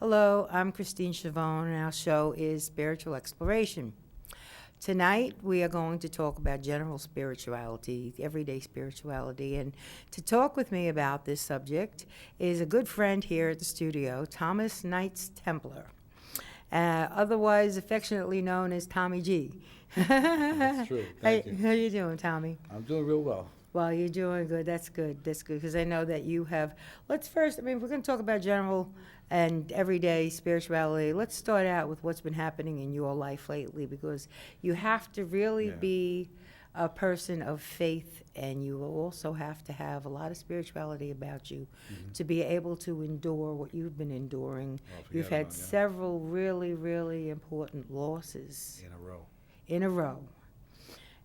Hello, I'm Christine Schiavone, and our show is Spiritual Exploration. Tonight, we are going to talk about general spirituality, everyday spirituality, and to talk with me about this subject is a good friend here at the studio, Thomas Knights Templar, otherwise affectionately known as Tommy G. That's true. Thank you. How you doing, Tommy? I'm doing real well. Well, you're doing good. That's good. That's good, because I know that you have. Let's first, we're going to talk about general and everyday spirituality. Let's start out with what's been happening in your life lately, because you have to really be a person of faith, and you will also have to have a lot of spirituality about you to be able to endure what you've been enduring. You've had several really, really important losses In a row.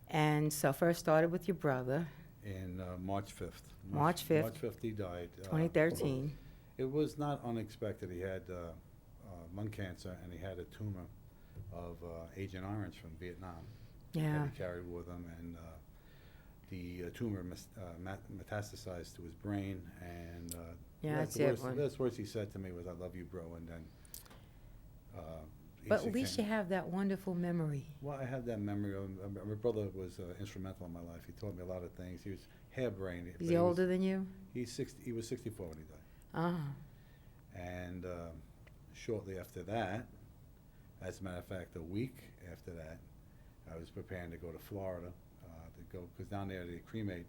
And so first started with your brother. In March 5th. March 5th. March 5th he died. 2013. It was not unexpected. He had lung cancer, and he had a tumor of Agent Orange from Vietnam. Yeah. That he carried with him, and the tumor metastasized to his brain, and the words he said to me was, "I love you, bro," and then but at least you have that wonderful memory. Well, I have that memory. My brother was instrumental in my life. He taught me a lot of things. He was harebrained. Is he older than you? He was 64 when he died. And shortly after that, as a matter of fact, a week after that, I was preparing to go to Florida because down there the cremate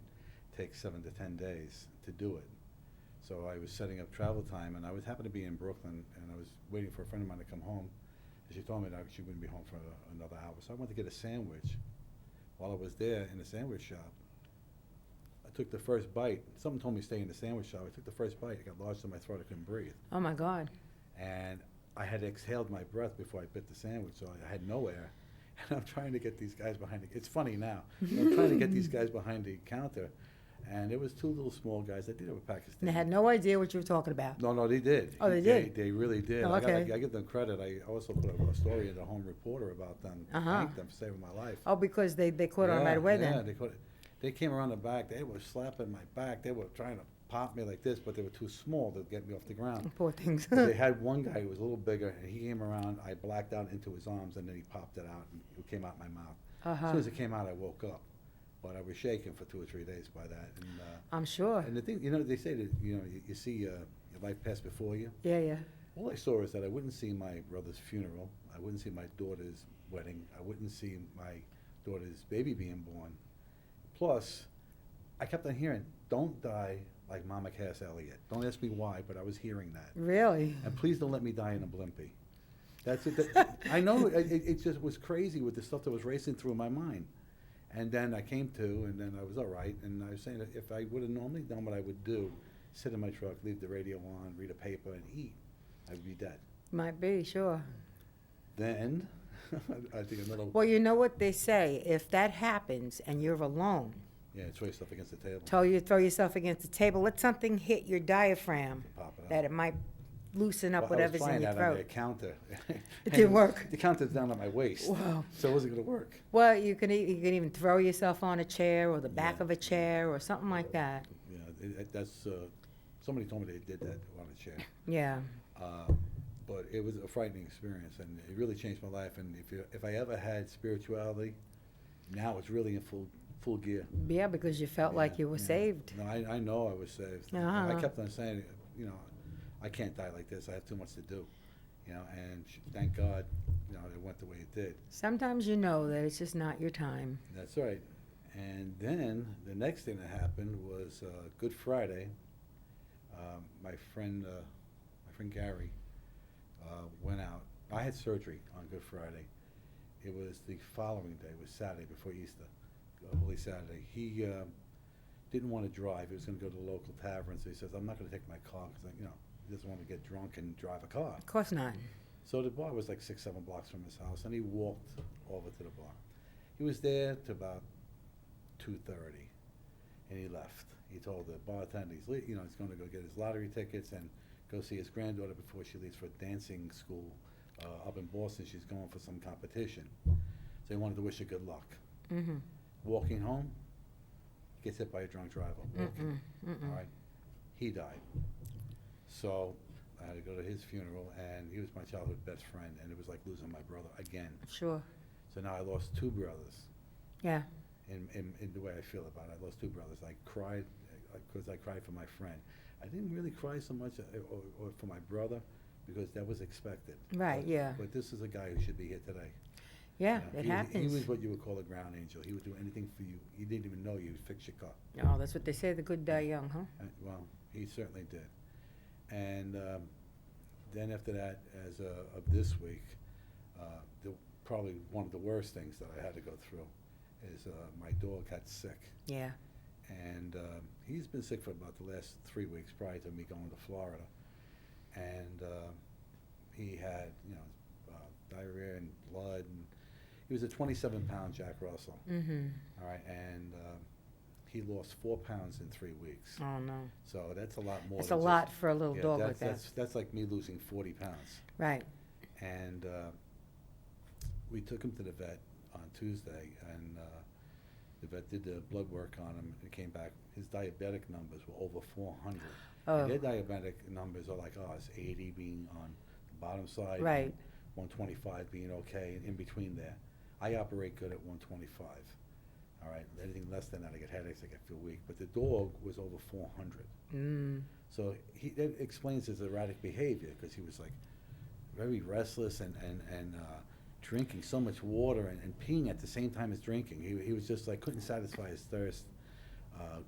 takes 7 to 10 days to do it. So I was setting up travel time, and I happened to be in Brooklyn, and I was waiting for a friend of mine to come home. And she told me that she wouldn't be home for another hour. So I went to get a sandwich. While I was there in the sandwich shop, I took the first bite. Someone told me to stay in the sandwich shop. I took the first bite. It got lodged in my throat. I couldn't breathe. Oh, my God. And I had exhaled my breath before I bit the sandwich, so I had no air. And I'm trying to get these guys behind it's funny now. I'm trying to get these guys behind the counter, and it was two little small guys. They did have a Pakistani. And they had no idea what you were talking about. No, they did. Oh, they did? They really did. Oh, okay. I give them credit. I also put a story in the Home Reporter about them. Thank them for saving my life. Oh, because they caught on right away then. Yeah, they caught it. They came around the back. They were slapping my back. They were trying to pop me like this, but they were too small to get me off the ground. Poor things. They had one guy who was a little bigger, and he came around. I blacked out into his arms, and then he popped it out, and it came out my mouth. As soon as it came out, I woke up. But I was shaking for 2 or 3 days by that. And, I'm sure. And the thing, they say that, you see your life pass before you. Yeah, yeah. All I saw is that I wouldn't see my brother's funeral. I wouldn't see my daughter's wedding. I wouldn't see my daughter's baby being born. Plus, I kept on hearing, "Don't die like Mama Cass Elliot." Don't ask me why, but I was hearing that. Really? And please don't let me die in a blimpie. That's it. I know, it just was crazy with the stuff that was racing through my mind. And then I came to, and then I was all right. And I was saying that if I would have normally done what I would do, sit in my truck, leave the radio on, read a paper, and eat, I'd be dead. Might be, sure. Then, I think another... Well, you know what they say, if that happens and you're alone, Yeah, throw yourself against the table. Throw yourself against the table. Let something hit your diaphragm Pop it out. that it might loosen up Well, whatever's I was in trying your that on the throat. counter. It didn't work. The counter's down at my waist. Wow. So it wasn't gonna work. Well, you can even throw yourself on a chair or the back Yeah. of a chair or something like that. Yeah, that's, somebody told me they did that on a chair. Yeah. But it was a frightening experience, and it really changed my life. And if I ever had spirituality, now it's really in full gear. Yeah, because you felt like you were Yeah. saved. No, I know I was saved. Uh-huh. I kept on saying, you know, I can't die like this. I have too much to do, you know. And thank God, you know, it went the way it did. Sometimes you know that it's just not your time. That's right. And then the next thing that happened was Good Friday. My friend Gary went out. I had surgery on Good Friday. It was the following day. It was Saturday before Easter, Holy Saturday. He didn't want to drive. He was going to go to the local tavern. So he says, "I'm not going to take my car because, you know, he doesn't want to get drunk and drive a car." Of course not. So the bar was like 6-7 blocks from his house, and he walked over to the bar. He was there to about 2:30, and he left. He told the bartender he's going to go get his lottery tickets and go see his granddaughter before she leaves for dancing school up in Boston. She's going for some competition. So he wanted to wish her good luck. Mm-hmm. Walking home, gets hit by a drunk driver. Walking. All right. He died. So I had to go to his funeral, and he was my childhood best friend, and it was like losing my brother again. Sure. So now I lost 2 brothers. Yeah. In the way I feel about it, I lost 2 brothers. I cried because I cried for my friend. I didn't really cry so much or for my brother because that was expected. Right, yeah. But this is a guy who should be here today. Yeah, You know, it he happens. was what you would call a ground angel. He would do anything for you. He didn't even know you. He'd fix your car. Oh, that's what they say, the good die young, huh? Well, he certainly did. And then after that, as of this week, probably one of the worst things that I had to go through is my dog got sick. Yeah. And he's been sick for about the last 3 weeks prior to me going to Florida. And he had, you know, diarrhea and blood. And he was a 27-pound Jack Russell. Mm-hmm. All right. And he lost 4 pounds in 3 weeks. Oh, no. So that's a lot more. It's than a just- lot for a little yeah, dog like that. That's like me losing 40 pounds. Right. And we took him to the vet on Tuesday, and the vet did the blood work on him, and it came back, his diabetic numbers were over 400. Oh. And their diabetic numbers are like ours, 80 being on the bottom side, Right. and 125 being okay, and in between there. I operate good at 125. All right, anything less than that, I get headaches, I get feel weak. But the dog was over 400. Mm. So that explains his erratic behavior, because he was like very restless and drinking so much water and peeing at the same time as drinking. He was just like, couldn't satisfy his thirst,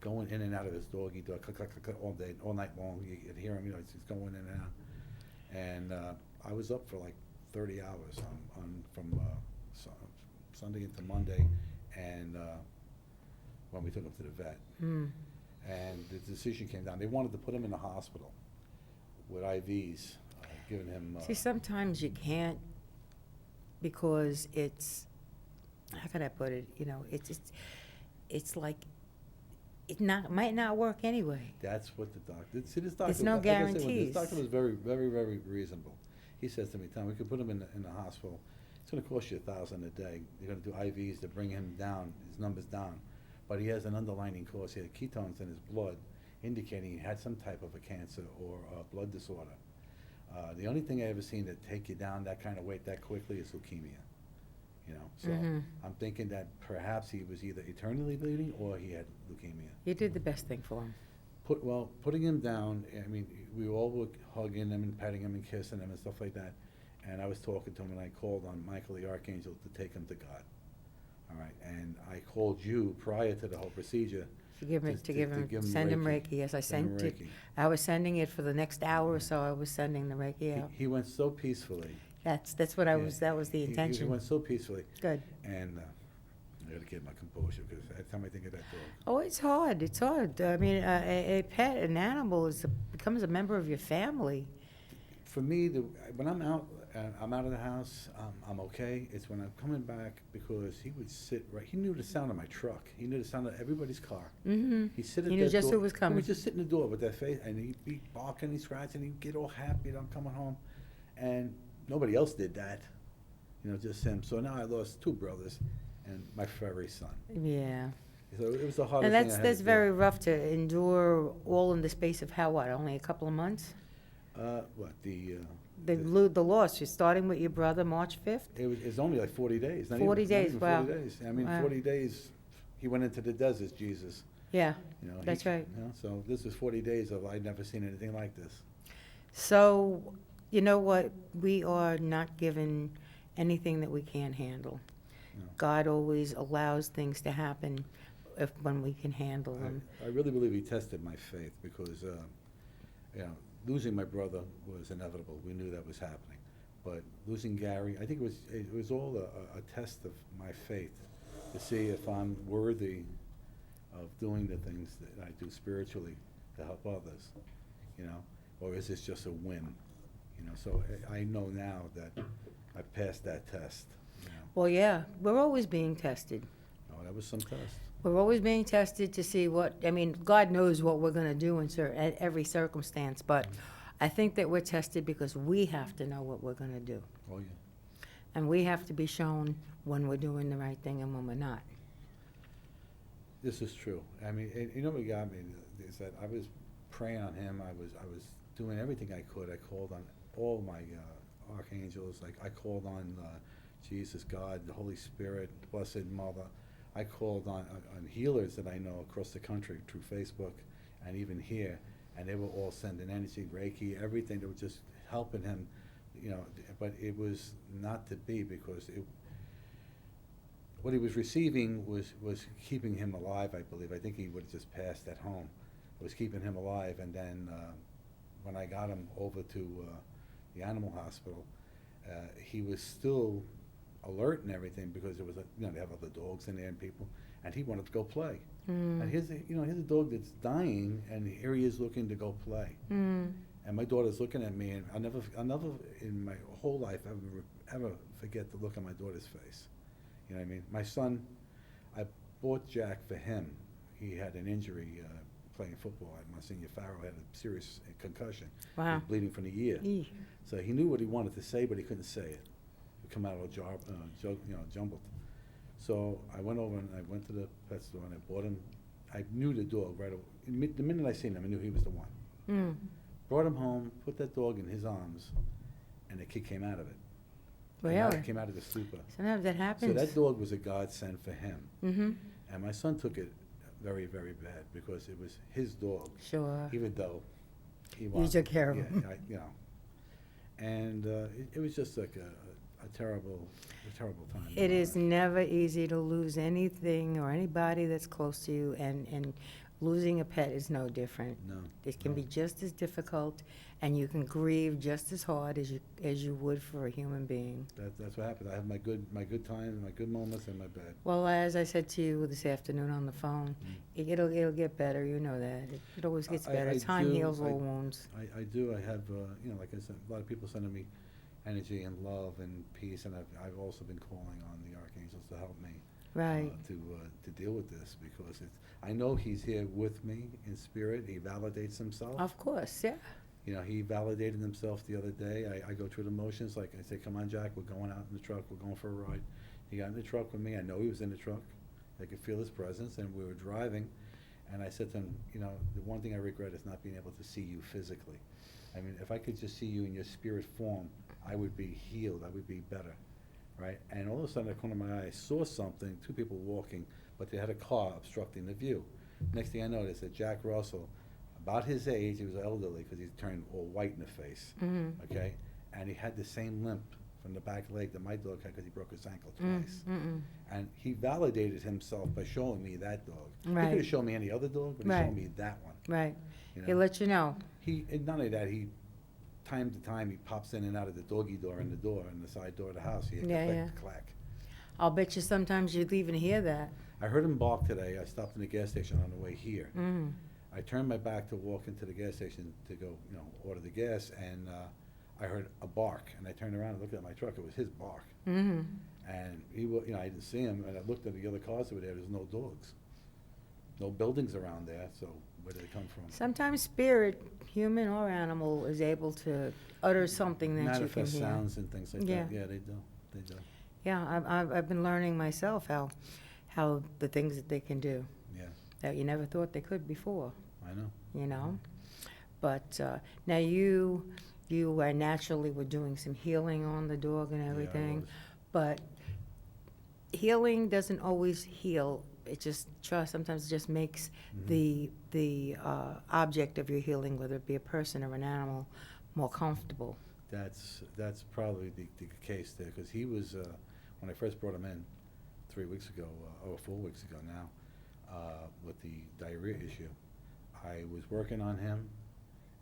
going in and out of his doggy door, click, click, click, click, all day, all night long. You could hear him, you know, he's going in and out. And I was up for like 30 hours from Sunday into Monday, and when we took him to the vet. Mm. And the decision came down. They wanted to put him in the hospital with IVs, giving him. See, sometimes you can't because it's, how can I put it? You know, it's like it might not work anyway. That's what the doctor. See, this doctor. There's no like I said, guarantees. This doctor was very, very, very reasonable. He says to me, "Tom, we could put him in the hospital. It's going to cost you $1,000 a day. You're going to do IVs to bring him down, his numbers down, but he has an underlying cause. He had ketones in his blood, indicating he had some type of a cancer or a blood disorder. The only thing I ever seen that take you down that kind of weight that quickly is leukemia. You know, so I'm thinking that perhaps he was either eternally bleeding or he had leukemia. You did the best thing for him. Putting him down, I mean, we all were hugging him and petting him and kissing him and stuff like that. And I was talking to him, and I called on Michael the Archangel to take him to God. All right, and I called you prior to the whole procedure. Send him Reiki. Yes, I sent it. I was sending it for the next hour or so. I was sending the Reiki out. He went so peacefully. That's what I was. That was the He intention. went so peacefully. Good. And I got to keep my composure because every time I think of that dog. Oh, it's hard. It's hard. I mean, a pet, an animal, becomes a member of your family. For me, when I'm out and I'm out of the house, I'm okay. It's when I'm coming back, because he would sit right, he knew the sound of my truck. He knew the sound of everybody's car. Mm-hmm. He'd sit at He that knew just door. who was He coming. would just sit in the door with that face, and he'd be barking, he'd scratching, he'd get all happy that I'm coming home. And nobody else did that, just him. So now I lost 2 brothers and my furry son. Yeah. So it was the hardest And thing I that's had that's to do. very rough to endure, all in the space of only a couple of months? The loss, you're starting with your brother March 5th? It's only like 40 days. 40 days, wow. 40 days. I mean, Wow. 40 days, he went into the desert, Jesus. Yeah, He- that's right. So this is 40 days of, I'd never seen anything like this. So, you know what? We are not given anything that we can't handle. No. God always allows things to happen when we can handle them. I really believe he tested my faith, because, losing my brother was inevitable. We knew that was happening. But losing Gary, I think it was all a test of my faith, to see if I'm worthy of doing the things that I do spiritually to help others, or is this just a win? So I know now that I passed that test. Well, yeah, we're always being tested. Oh, that was some test. We're always being tested to see God knows what we're going to do in every circumstance, but I think that we're tested because we have to know what we're going to do. Oh, yeah. And we have to be shown when we're doing the right thing and when we're not. This is true. I mean, what got me is that I was praying on him. I was doing everything I could. I called on all my archangels. Like, I called on Jesus, God, the Holy Spirit, Blessed Mother. I called on healers that I know across the country through Facebook and even here, and they were all sending energy, Reiki, everything. They were just helping him, but it was not to be, because what he was receiving was keeping him alive, I believe. I think he would have just passed at home. It was keeping him alive, and then when I got him over to the animal hospital, he was still alert and everything, because there was they have other dogs in there and people, and he wanted to go play. And here's a dog that's dying, and here he is looking to go play. And my daughter's looking at me, and I'll never in my whole life ever forget the look on my daughter's face. You know what I mean? My son, I bought Jack for him. He had an injury playing football at Monsignor Farrow, had a serious concussion. Wow. He was bleeding from the ear. Eesh. So he knew what he wanted to say, but he couldn't say it. It would come out all jumbled. So I went over and I went to the pet store and I bought him. I knew the dog right away. The minute I seen him, I knew he was the one. Brought him home, put that dog in his arms, and the kid came out of it. Really? Came out of the stupor. Sometimes that happens. So that dog was a godsend for him. Mm-hmm. And my son took it very, very bad, because it was his dog. Sure. Even though he You took care of him. And it was just like a terrible time. It is never easy to lose anything or anybody that's close to you, and losing a pet is no different. No. It can no. be just as difficult, and you can grieve just as hard as you would for a human being. That's what happened. I have my good times, my good moments, and my bad. Well, as I said to you this afternoon on the phone, it'll get better. You know that. It always gets better. I Time do. heals all wounds. I do. I have, like I said, a lot of people sending me energy and love and peace, and I've also been calling on the archangels to help me. Right. To deal with this, because I know he's here with me in spirit. He validates himself. Of course, yeah. He validated himself the other day. I go through the motions, like I say, come on, Jack, we're going out in the truck, we're going for a ride. He got in the truck with me. I know he was in the truck. I could feel his presence, and we were driving, and I said to him, the one thing I regret is not being able to see you physically. I mean, if I could just see you in your spirit form, I would be healed, I would be better, right? And all of a sudden, I corner of my eye, I saw something, 2 people walking, but they had a car obstructing the view. Next thing I know, they said, Jack Russell, about his age, he was elderly, because he turned all white in the face, okay? And he had the same limp from the back leg that my dog had, because he broke his ankle twice. And he validated himself by showing me that dog. Right. He could have shown me any other dog, but he Right. showed me that one. Right. You He'll know? let you know. And not only that, time to time, he pops in and out of the doggy door and the door, and the side door of the house. He Yeah. clack. I'll bet you sometimes you'd even hear that. I heard him bark today. I stopped in the gas station on the way here. I turned my back to walk into the gas station to go, order the gas, and I heard a bark, and I turned around and looked at my truck. It was his bark. Mm-hmm. And he, I didn't see him, and I looked at the other cars that were there. There's no dogs, no buildings around there. So where did they come from? Sometimes spirit, human or animal, is able to utter something that you can Manifest hear. sounds and things like Yeah. that. Yeah, they do. They do. Yeah, I've been learning myself how the things that they can do Yeah, that you never thought they could before, I know. you know? But now you naturally were doing some healing on the dog and Yeah, I everything, was. but healing doesn't always heal. It just sometimes it just makes Mhm. the object of your healing, whether it be a person or an animal, more comfortable. That's probably the case there, because he was, when I first brought him in 3 weeks ago, or 4 weeks ago now, with the diarrhea issue, I was working on him,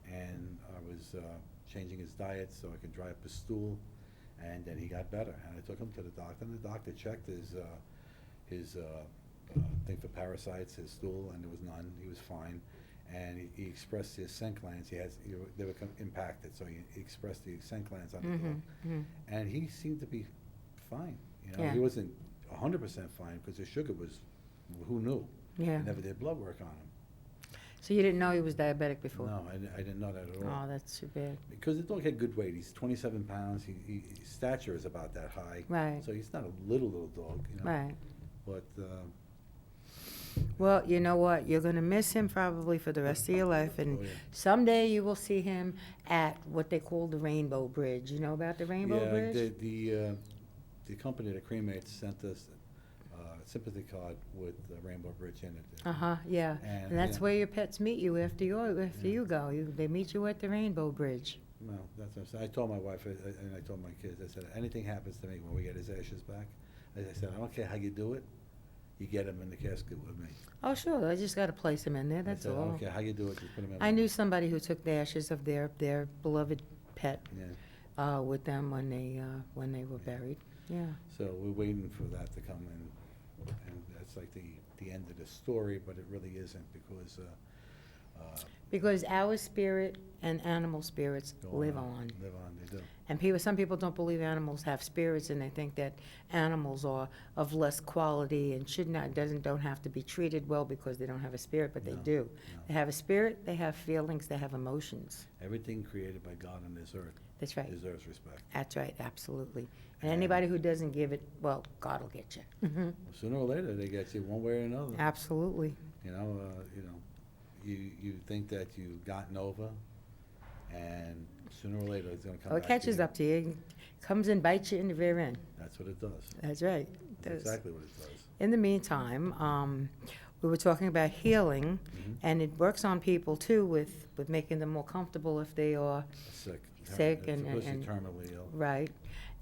and I was changing his diet so I could dry up his stool, and then he got better. And I took him to the doctor, and the doctor checked his thing for parasites, his stool, and there was none. He was fine. And he expressed his scent glands. They were impacted, so he expressed the scent glands on the dog. Mm-hmm. And he seemed to be fine. Yeah. He wasn't 100% fine because his sugar was, who knew? Yeah. I never did blood work on him. So you didn't know he was diabetic before? No, I didn't know that at all. Oh, that's too bad. Because the dog had good weight. He's 27 pounds. His stature is about that high. Right. So he's not a little dog, Right. But Well, you know what? You're going to miss him probably for the rest of your life, and Oh, yeah. someday you will see him at what they call the Rainbow Bridge. You know about the Rainbow Bridge? The company that cremates sent us a sympathy card with the Rainbow Bridge in it. Uh-huh, yeah. And that's yeah. where your pets meet you after Yeah. you go. They meet you at the Rainbow Bridge. Well, that's what I'm saying. I told my wife, and I told my kids, I said, anything happens to me when we get his ashes back, I said, I don't care how you do it, you get him in the casket with me. Oh, sure. I just got to place him in there, that's I said, I all. don't care how you do it, just put him in. I knew somebody who took the ashes of their beloved pet Yeah, with them when they were buried. Yeah. so we're waiting for that to come in, and that's like the end of the story, but it really isn't, because Because our spirit and animal spirits go live on. Live on, they do. And some people don't believe animals have spirits, and they think that animals are of less quality and don't have to be treated well because they don't have a spirit, but they No, do. no. They have a spirit, they have feelings, they have emotions. Everything created by God on this earth That's right. deserves respect. That's right, absolutely. And And- anybody who doesn't give it, well, God will get you. Sooner or later, they get you one way or another. Absolutely. You think that you've gotten over, and sooner or later it's going to come Oh, back it to catches you. up to you. It comes and bites you in the rear end. That's what it does. That's right. It That's does. exactly what it does. In the meantime, we were talking about healing, Mhm. and it works on people too with making them more comfortable if they are Sick. Sick and- Especially and- terminally ill. right.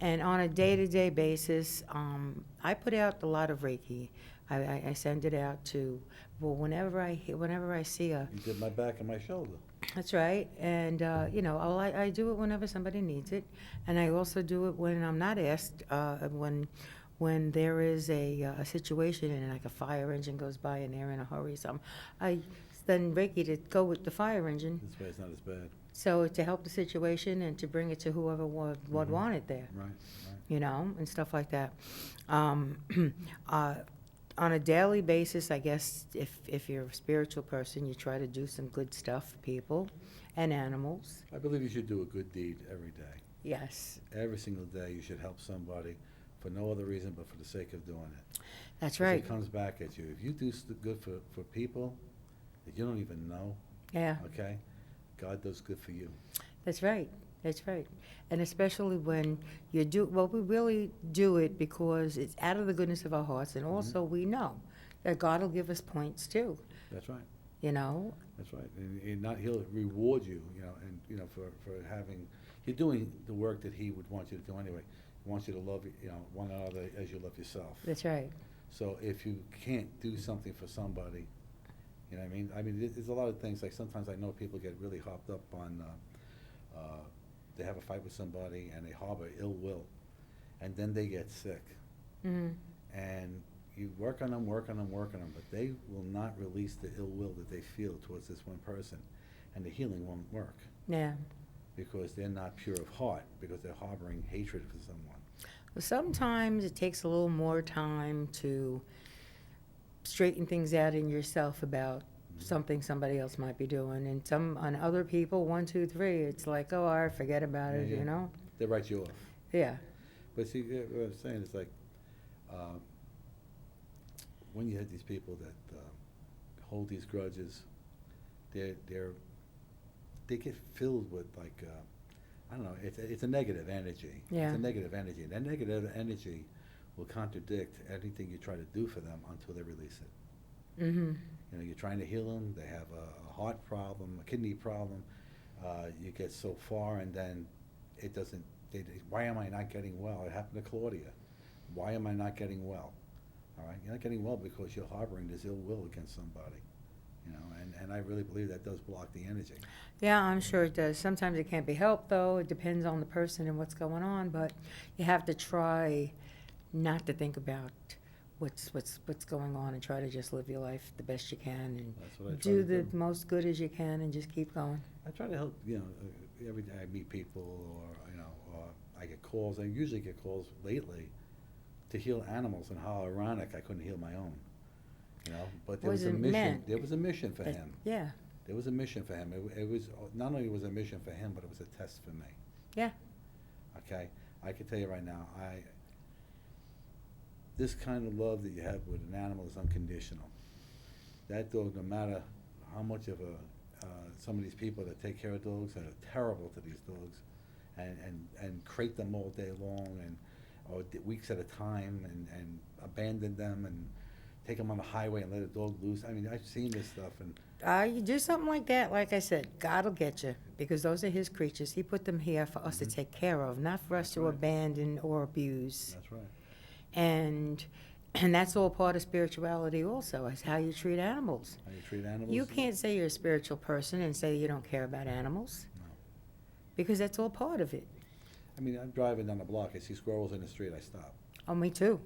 And on a day-to-day basis, I put out a lot of Reiki. I send it out to, well, whenever I see a, You did my back and my shoulder. that's right, and, I do it whenever somebody needs it, and I also do it when I'm not asked, when there is a situation and like a fire engine goes by and they're in a hurry, I send Reiki to go with the fire engine, This way it's not as bad. so to help the situation and to bring it to whoever would Mhm. want it there, Right. and stuff like that. On a daily basis, I guess, if you're a spiritual person, you try to do some good stuff for people and animals. I believe you should do a good deed every day. Yes, Every single day you should help somebody for no other reason but for the sake of doing it. that's 'Cause right. It comes back at you. If you do good for people that you don't even know, Yeah, okay, God does good for you. that's right. That's right. And especially when we really do it because it's out of the goodness of our hearts, and also we know that God will give us points too, That's right. That's right. And he'll reward you, for having, you're doing the work that he would want you to do anyway. He wants you to love, one another as you love yourself. That's right. So if you can't do something for somebody, you know what I mean? I mean, there's a lot of things, like sometimes I know people get really hopped up on, they have a fight with somebody and they harbor ill will, and then they get sick. Mhm. And you work on them, but they will not release the ill will that they feel towards this one person, and the healing won't work. Yeah. because they're not pure of heart, because they're harboring hatred for someone. Well, sometimes it takes a little more time to straighten things out in yourself about something somebody else might be doing. And on other people, 1, 2, 3, it's like, oh, all right, forget about it, Yeah. you know? They write you off. Yeah. But see, what I'm saying is like, when you have these people that hold these grudges, they get filled with like, I don't know, it's a negative energy. Yeah. It's a negative energy. And that negative energy will contradict anything you try to do for them until they release it. Mm-hmm. You know, you're trying to heal them, they have a heart problem, a kidney problem, you get so far and then it doesn't, why am I not getting well? It happened to Claudia. Why am I not getting well? All right, you're not getting well because you're harboring this ill will against somebody, you know, and I really believe that does block the energy. Yeah, I'm sure it does. Sometimes it can't be helped, though. It depends on the person and what's going on, but you have to try not to think about what's going on and try to just live your life the best you can That's what I and try do to the do. most good as you can and just keep going. I try to help, you know, every day I meet people or, you know, or I get calls. I usually get calls lately to heal animals, and how ironic I couldn't heal my own, you know. But there was a Wasn't mission. meant. There was a mission for But, him. yeah, There was a mission for him. It was not only was a mission for him, but it was a test for me. yeah. Okay, I can tell you right now, this kind of love that you have with an animal is unconditional. That dog, no matter how much of some of these people that take care of dogs that are terrible to these dogs, and crate them all day long or weeks at a time and abandon them and take them on the highway and let a dog loose. I mean, I've seen this stuff and. You do something like that, like I said, God will get you, because those are his creatures. He put them here for us to take care of, not for us That's to right. abandon or abuse. That's right. And that's all part of spirituality also, is how you treat animals. How you treat animals. You can't say you're a spiritual person and say you don't care about animals, No. because that's all part of it. I mean, I'm driving down the block. I see squirrels in the street. I stop. Oh, me too.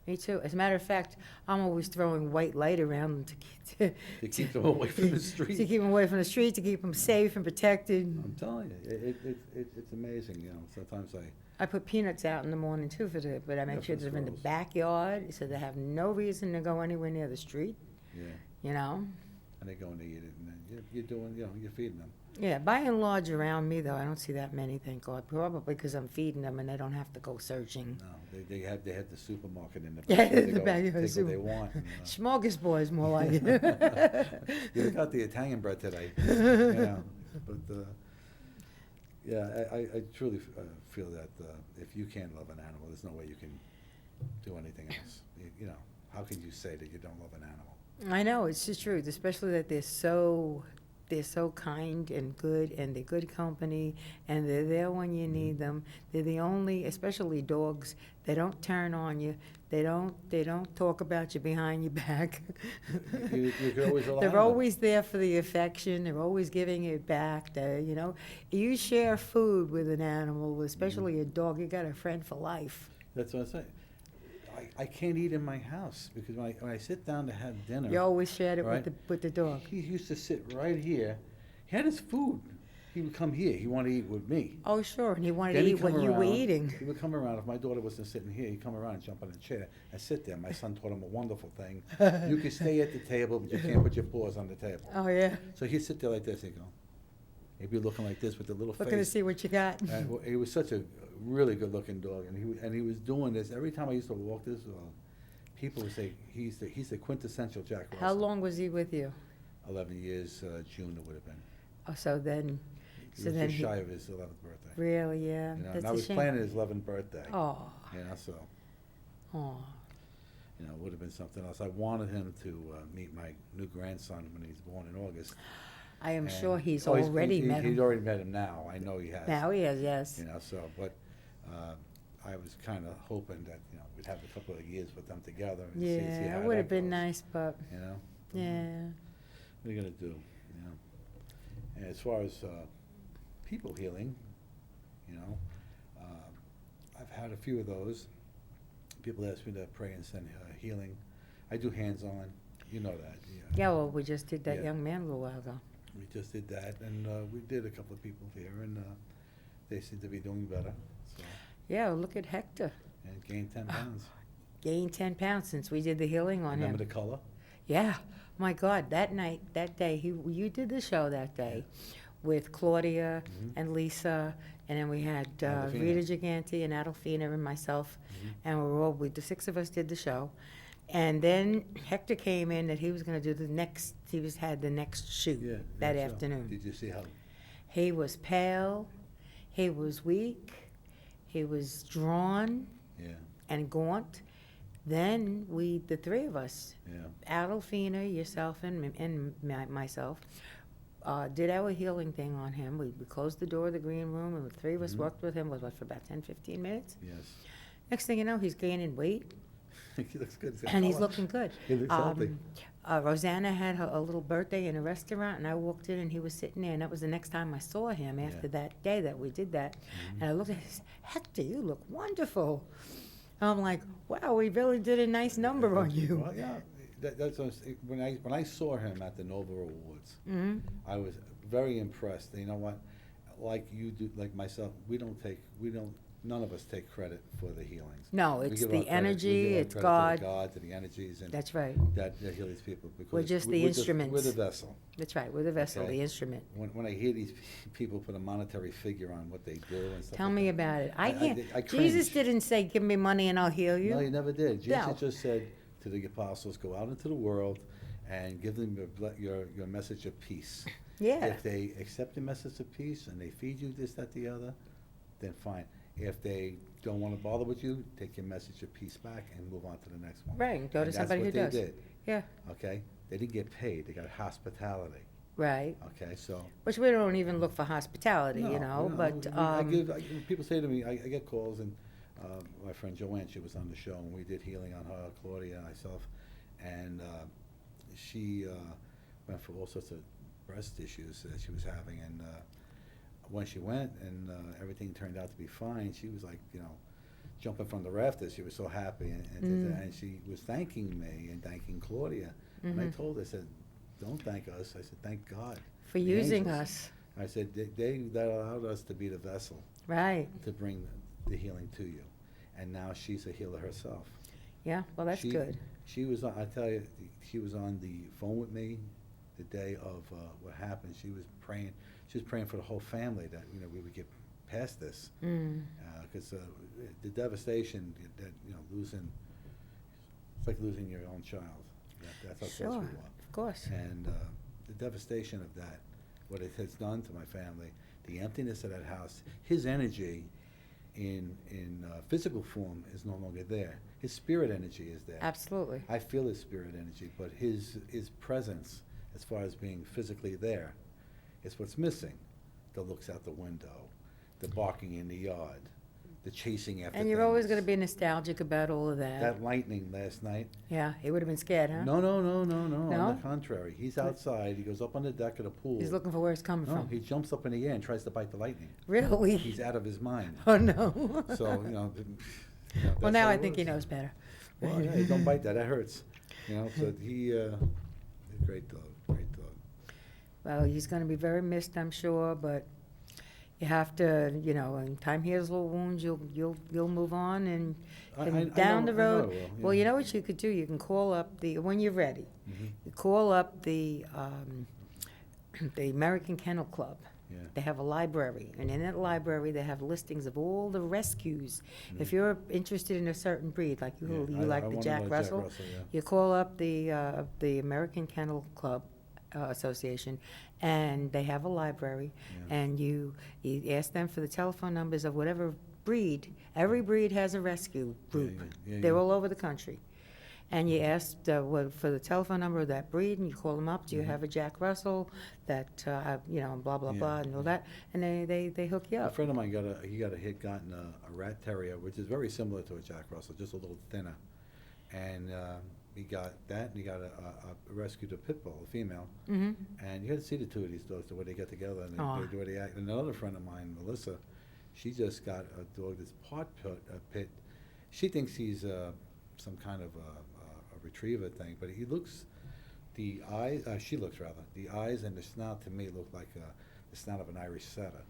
Me too. As a matter of fact, I'm always throwing white light around them To keep them away from the street. to keep them away from the street, to keep them safe and protected. I'm telling you, it's amazing. You know, sometimes I put peanuts out in the morning too but I make Yeah, sure for the they're in the squirrels. backyard, so they have no reason to go anywhere near the street, yeah, you know? and they go and they eat it, and then you're doing, you know, you're feeding them. Yeah, by and large around me though, I don't see that many, thank God. Probably because I'm feeding them and they don't have to go searching. No, they have the supermarket in the Yeah, back. They the go backyard take what they super- want. And, Smorgasbord more like it. you got the Italian bread today. You know, but yeah, I truly feel that if you can't love an animal, there's no way you can do anything else. You know, how can you say that you don't love an animal? I know, it's the truth, especially that they're so kind and good, and they're good company, and they're there when you need them. They're the only, especially dogs, they don't turn on you. They don't talk about you behind your back. You can always rely on They're them. always there for the affection. They're always giving it back. You know, you share food with an animal, especially a dog. You got a friend for life. That's what I'm saying. I can't eat in my house because when I sit down to have dinner. You always shared it Right. with the dog. He used to sit right here. He had his food. He would come here. He wanted to eat with me. Oh, sure, and he wanted Then to he'd eat what come you were around. eating. He would come around. If my daughter wasn't sitting here, he'd come around and jump on a chair and sit there. My son taught him a wonderful thing. You can stay at the table, but you can't put your paws on the table. Oh, yeah. So he'd sit there like this. He'd go. He'd be looking like this with the little Looking to face. see what you got. And he was such a really good-looking dog, and he was doing this every time I used to walk this dog. People would say he's the quintessential Jack Russell. How long was he with you? 11 years, June it would have been. Oh, so then, He was just shy of his 11th birthday. really, yeah, You know, that's and I a was shame. planning his 11th birthday. Oh, You know, so oh, you know, it would have been something else. I wanted him to meet my new grandson when he's born in August. I am And- sure he's oh, already met He's him. already met him now. I know he has. Now he is, yes. You know, so but I was kind of hoping that we'd have a couple of years with them together. And see Yeah, how it would that have been goes, nice, but, You know. yeah. What are you gonna do? You know. And as far as people healing, I've had a few of those. People ask me to pray and send healing. I do hands-on. You know that. Yeah, well, we just did that Yeah. young man a little while ago. we just did that, and we did a couple of people here, and they seem to be doing better. So, Yeah, look at Hector. and gained 10 pounds. Gained 10 pounds since we did the healing on Remember him. the color? Yeah, my God, that night, that day, you did the show that day with Claudia Mhm. and Lisa, and then we had Adolfina. Rita Giganti and Adolfina and myself, Mhm. and the 6 of us did the show. And then Hector came in that he was going to do had the next shoot Yeah. that yeah, so, afternoon. Did you see how? He was pale, he was weak, he was drawn Yeah, and gaunt. Then the 3 of us, yeah. Adolfina, yourself, and myself, did our healing thing on him. We closed the door of the green room, and the 3 of us Mhm. worked with him for about 10, 15 minutes. Yes. Next thing you know, he's gaining weight, He looks good. got and he's color. looking good. He looks healthy. Rosanna had a little birthday in a restaurant, and I walked in, and he was sitting there, and that was the next time I saw him after Yeah. that day that we did that. Mhm. And I looked at him, I said, Hector, you look wonderful. I'm like, wow, we really did a nice number on you. Well, yeah, that's what I was- when I saw him at the Nova Awards, Mhm. I was very impressed. You know what? Like you do, like myself, none of us take credit for the healings. No, We it's give the our credit- we energy, give our it's credit God. To God, to the energies, and That's right. that heal these people. Because We're just the we're instruments. We're the vessel. That's right. We're the vessel, Okay. the instrument. When I hear these people put a monetary figure on what they do and stuff Tell like me that, about it. I Jesus cringe. didn't say, give me money and I'll heal you. No, he never did. Jesus No. just said to the apostles, go out into the world and give them your message of peace. Yeah. If they accept the message of peace and they feed you this, that, the other, then fine. If they don't want to bother with you, take your message of peace back and move on to the next one. Right, go to And somebody who that's does. what they did, Yeah, okay? They didn't get paid, they got hospitality, right. okay, so. Which we don't even look for hospitality, you know, No, but, people say to me, I get calls, and my friend Joanne, she was on the show, and we did healing on her, Claudia and myself, and she went for all sorts of breast issues that she was having, and when she went and everything turned out to be fine, she was like, jumping from the rafters. She was so happy, and she was thanking me and thanking Claudia. And I told her, I said, don't thank us. I said, thank God. for the using angels." us, I said, that allowed us to be the vessel right. to bring the healing to you. And now she's a healer herself. Yeah, well, that's good. She was on, I tell you, she was on the phone with me the day of what happened. She was praying for the whole family that, we would get past this. Because the devastation that, losing, it's like losing your own child. That's how close Sure, we were. of course. And the devastation of that, what it has done to my family, the emptiness of that house, his energy in physical form is no longer there. His spirit energy is there. Absolutely. I feel his spirit energy, but his presence, as far as being physically there, is what's missing. The looks out the window, the barking in the yard, the chasing after And you're always things. going to be nostalgic about all of that. That lightning last night. Yeah, he would have been scared, huh? No. No? On the contrary, he's outside. He goes up on the deck of the pool. He's looking for where it's coming No, from. he jumps up in the air and tries to bite the lightning. Really? He's out of his mind. Oh, no. So, Well, that's now how I it think he was. knows better. Well, yeah, don't bite that. That hurts. So he's a great dog. Great dog. Well, he's going to be very missed, I'm sure, but you have to, and time heals all wounds. You'll move on, and down the I road. will, yeah. Well, you know what you could do? You can call up when you're ready. Mhm. You call up the American Kennel Club. Yeah. They have a library, and in that library, they have listings of all the rescues. Mm. If you're interested in a certain breed, like you Yeah, I like the wanna Jack know Russell, yeah. you call up the American Kennel Club Association, and they have a library, Yeah. and you ask them for the telephone numbers of whatever breed. Every breed has a rescue group. yeah, They're yeah. all over the country. And you ask for the telephone number of that breed, and you call them up. Do you have a Jack Russell? That blah blah Mm-hmm. Yeah, blah, and all yeah. that, and they hook you A up. friend of mine gotten a rat terrier, which is very similar to a Jack Russell, just a little thinner. And he got that, and he got a rescued a pit bull, a female. Mm-hmm. And you got to see the two of these dogs, the way they get together and Aw. the way they act. And another friend of mine, Melissa, she just got a dog that's part pit. She thinks he's some kind of a retriever thing, but he looks the eye, she looks rather, the eyes and the snout to me look like the snout of an Irish setter,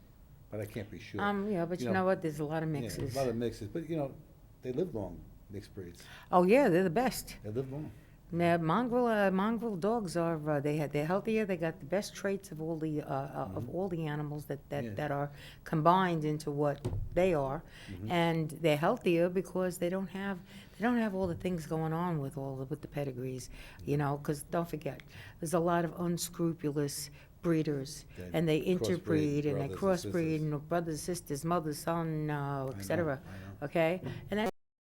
but I can't be sure. Yeah, but you know what, there's a lot of mixes. Yeah, a lot of mixes, but they live long, mixed breeds. Oh, yeah, they're the best. They live long. Yeah, mongrel dogs are, they're healthier, they got the best traits of all the, animals Yeah. that are combined into what they are. Mhm. And they're healthier because they don't have all the things going on with with the pedigrees, because don't forget, there's a lot of unscrupulous breeders, That and they crossbreed interbreed, and they brothers and crossbreed, sisters. brothers, sisters, mother, son, et cetera, I know. okay? And that's